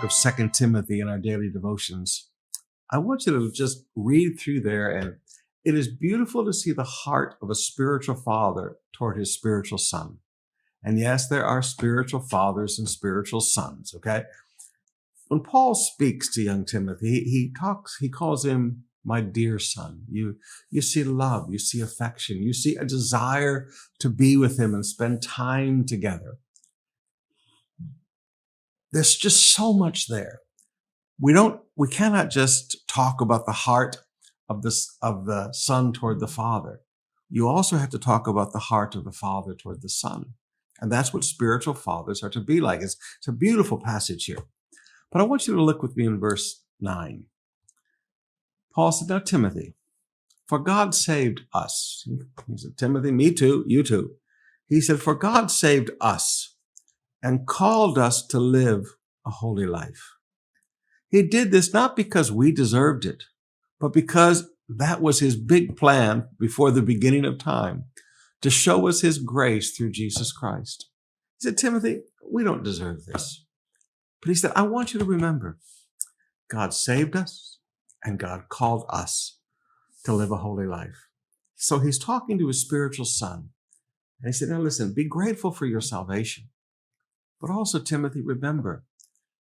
book of 2 Timothy in our daily devotions. I want you to just read through there, and it is beautiful to see the heart of a spiritual father toward his spiritual son. And yes, there are spiritual fathers and spiritual sons, okay? When Paul speaks to young Timothy, he calls him my dear son. You see love, you see affection, you see a desire to be with him and spend time together. There's just so much there. We cannot just talk about the heart of the son toward the father. You also have to talk about the heart of the father toward the son. And that's what spiritual fathers are to be like. It's a beautiful passage here. But I want you to look with me in verse 9. Paul said, now Timothy, for God saved us. He said, Timothy, me too, you too. He said, for God saved us and called us to live a holy life. He did this not because we deserved it, but because that was his big plan before the beginning of time, to show us his grace through Jesus Christ. He said, Timothy, we don't deserve this. But he said, I want you to remember, God saved us and God called us to live a holy life. So he's talking to his spiritual son. And he said, now listen, be grateful for your salvation. But also, Timothy, remember,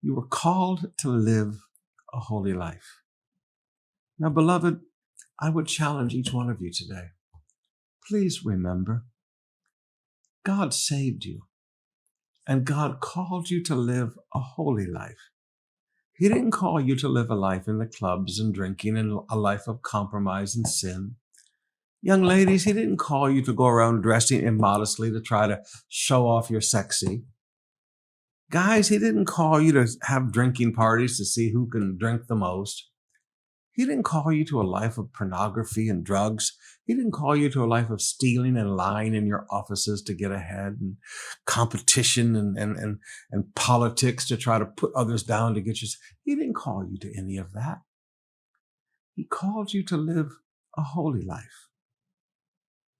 you were called to live a holy life. Now, beloved, I would challenge each one of you today. Please remember, God saved you, and God called you to live a holy life. He didn't call you to live a life in the clubs and drinking and a life of compromise and sin. Young ladies, he didn't call you to go around dressing immodestly to try to show off your sexy. Guys, he didn't call you to have drinking parties to see who can drink the most. He didn't call you to a life of pornography and drugs. He didn't call you to a life of stealing and lying in your offices to get ahead, and competition and politics to try to put others down to get you. He didn't call you to any of that. He called you to live a holy life.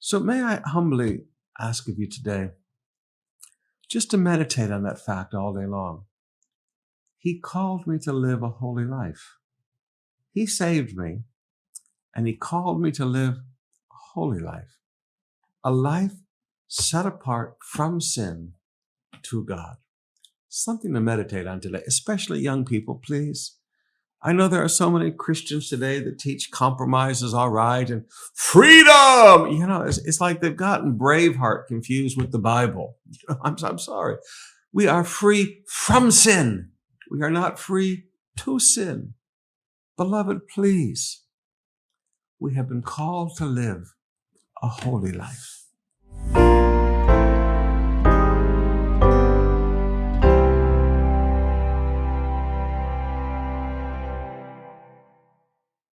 So may I humbly ask of you today just to meditate on that fact all day long. He called me to live a holy life. He saved me, and he called me to live a holy life, a life set apart from sin to God. Something to meditate on today, especially young people, please. I know there are so many Christians today that teach compromise is all right and freedom. You know, it's like they've gotten Braveheart confused with the Bible. I'm sorry. We are free from sin. We are not free to sin. Beloved, please, we have been called to live a holy life.